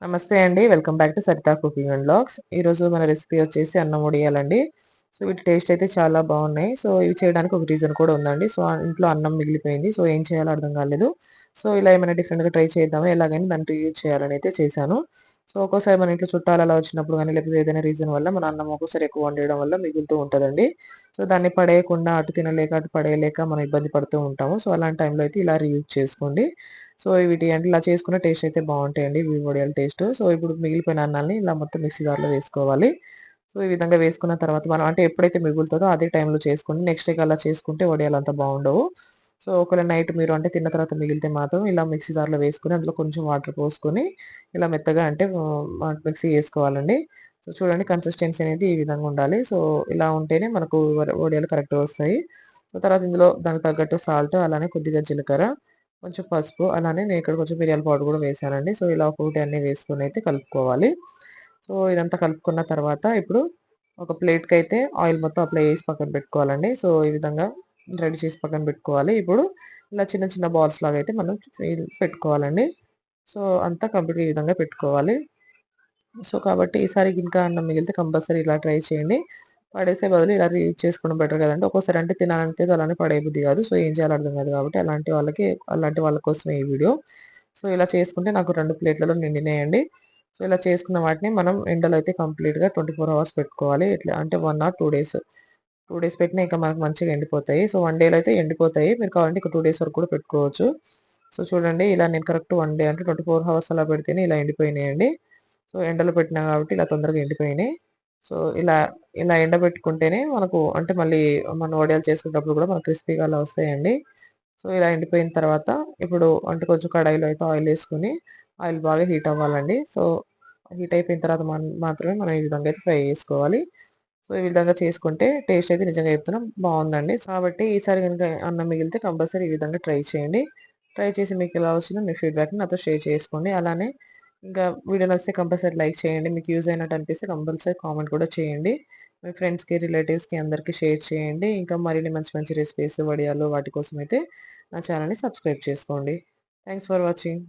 నమస్తే అండి. Welcome back to Saritha cooking and vlogs. ఈరోజు మన రెసిపీ వచ్చేసి అన్నం వడియాలండి. సో, వీటి టేస్ట్ అయితే చాలా బాగున్నాయి. సో, ఇవి చేయడానికి ఒక రీజన్ కూడా ఉందండి. సో, ఇంట్లో అన్నం మిగిలిపోయింది. సో, ఏం చేయాలో అర్థం కాలేదు. సో, ఇలా ఏమైనా డిఫరెంట్‌గా ట్రై చేద్దాము. ఎలాగైనా దాన్ని రీయూజ్ చేయాలని అయితే చేశాను. సో, ఒక్కోసారి మన ఇంట్లో చుట్టాలు అలా వచ్చినప్పుడు గానీ, లేకపోతే ఏదైనా రీజన్ వల్ల మన అన్నం ఒక్కోసారి ఎక్కువ వండేయడం వల్ల మిగులుతూ ఉంటదండి. సో, దాన్ని పడేయకుండా అటు తినలేక, అటు పడేయలేక మనం ఇబ్బంది పడుతూ ఉంటాము. సో, అలాంటి టైంలో అయితే ఇలా రీయూజ్ చేసుకోండి. సో, వీటి అంటే ఇలా చేసుకున్న టేస్ట్ అయితే బావుంటాయండి. ఇవి వడియాల టేస్ట్. సో, ఇప్పుడు మిగిలిపోయిన అన్నాల్ని ఇలా మొత్తం మిక్సీ జార్‌లో వేసుకోవాలి. సో, ఈ విధంగా వేసుకున్న తర్వాత మనం అంటే ఎప్పుడైతే మిగులుతదో అదే టైంలో చేసుకోండి. నెక్స్ట్ డేకి అలా చేసుకుంటే వడియాలు అంత బావుండవు. సో, ఒకవేళ నైట్ మీరు అంటే తిన్న తర్వాత మిగిలితే మాత్రం ఇలా మిక్సీ జార్‌లో వేసుకొని అందులో కొంచెం వాటర్ పోసుకొని ఇలా మెత్తగా అంటే మిక్సీ చేసుకోవాలండి. సో, చూడండి కన్సిస్టెన్సీ అనేది ఈ విధంగా ఉండాలి. సో, ఇలా ఉంటేనే మనకు వడియాలు కరెక్ట్‌గా వస్తాయి. సో, తర్వాత ఇందులో దానికి తగ్గట్టు సాల్ట్ అలానే కొద్దిగా జీలకర్ర కొంచెం పసుపు, అలానే నేను ఇక్కడ కొంచెం మిరియాల పౌడర్ కూడా వేశానండి. సో, ఇలా ఒక్కొక్కటి అన్నీ వేసుకొనైతే కలుపుకోవాలి. సో, ఇదంతా కలుపుకున్న తర్వాత ఇప్పుడు ఒక ప్లేట్‌కైతే ఆయిల్ మొత్తం అప్లై చేసి పక్కన పెట్టుకోవాలండి. సో, ఈ విధంగా రెడీ చేసి పక్కన పెట్టుకోవాలి. ఇప్పుడు ఇలా చిన్న చిన్న బాల్స్ లాగా అయితే మనం పెట్టుకోవాలండి. సో, అంతా కంప్లీట్‌గా ఈ విధంగా పెట్టుకోవాలి. సో, కాబట్టి ఈసారి ఇంకా అన్నం మిగిలితే కంపల్సరీ ఇలా ట్రై చేయండి. పడేసే బదులు ఇలా రీయూజ్ చేసుకోవడం బెటర్ కదండీ. ఒక్కోసారి అంటే తినాలనిపియదు అలానే పడేయబుద్ధి కాదు. సో, ఏం చేయాలో అర్థం కాదు కాబట్టి అలాంటి వాళ్ళ కోసమే ఈ వీడియో. సో, ఇలా చేసుకుంటే నాకు 2 ప్లేట్లలో నిండినాయండి. సో, ఇలా చేసుకున్న వాటిని మనం ఎండలో అయితే కంప్లీట్‌గా 24 అవర్స్ పెట్టుకోవాలి. ఇట్లా అంటే 1 ఆర్ 2 డేస్. 2 డేస్ పెట్టినా ఇంకా మనకు మంచిగా ఎండిపోతాయి. సో, 1 డేలో అయితే ఎండిపోతాయి. మీరు కావాలంటే ఒక 2 డేస్ వరకు కూడా పెట్టుకోవచ్చు. సో, చూడండి ఇలా నేను కరెక్ట్ 1 డే అంటే 24 హవర్స్ అలా పెడితేనే ఇలా ఎండిపోయినాయండి. సో, ఎండలో పెట్టినా కాబట్టి ఇలా తొందరగా ఎండిపోయినాయి. సో, ఇలా ఇలా ఎండబెట్టుకుంటేనే మనకు అంటే మళ్ళీ మనం వడియాలు చేసుకునేటప్పుడు కూడా మనకు క్రిస్పీగా అలా వస్తాయండి. సో, ఇలా ఎండిపోయిన తర్వాత ఇప్పుడు అంటే కొంచెం కడాయిలో అయితే ఆయిలేసుకొని ఆయిల్ బాగా హీట్ అవ్వాలండి. సో, హీట్ అయిపోయిన తర్వాత మాత్రమే మనం ఈ విధంగా అయితే ఫ్రై చేసుకోవాలి. సో, ఈ విధంగా చేసుకుంటే టేస్ట్ అయితే నిజంగా చెప్తున్నా బావుందండి. కాబట్టి ఈసారి గనుక అన్నం మిగిలితే కంపల్సరీ ఈ విధంగా ట్రై చేయండి. ట్రై చేసి మీకెలా వచ్చిందో మీ ఫీడ్‌బ్యాక్‌ని నాతో షేర్ చేసుకోండి. అలానే ఇంకా వీడియో నచ్చితే కంపల్సరీ లైక్ చేయండి. మీకు యూజ్ అయినట్టు అనిపిస్తే కంపల్సరీ కామెంట్ కూడా చేయండి. మీ ఫ్రెండ్స్‌కి, రిలేటివ్స్‌కి అందరికి షేర్ చేయండి. ఇంకా మరిన్ని మంచి మంచి రెసిపీస్, వడియాలు వాటి కోసమైతే నా ఛానెల్‌ని సబ్స్క్రైబ్ చేసుకోండి. Thanks for watching.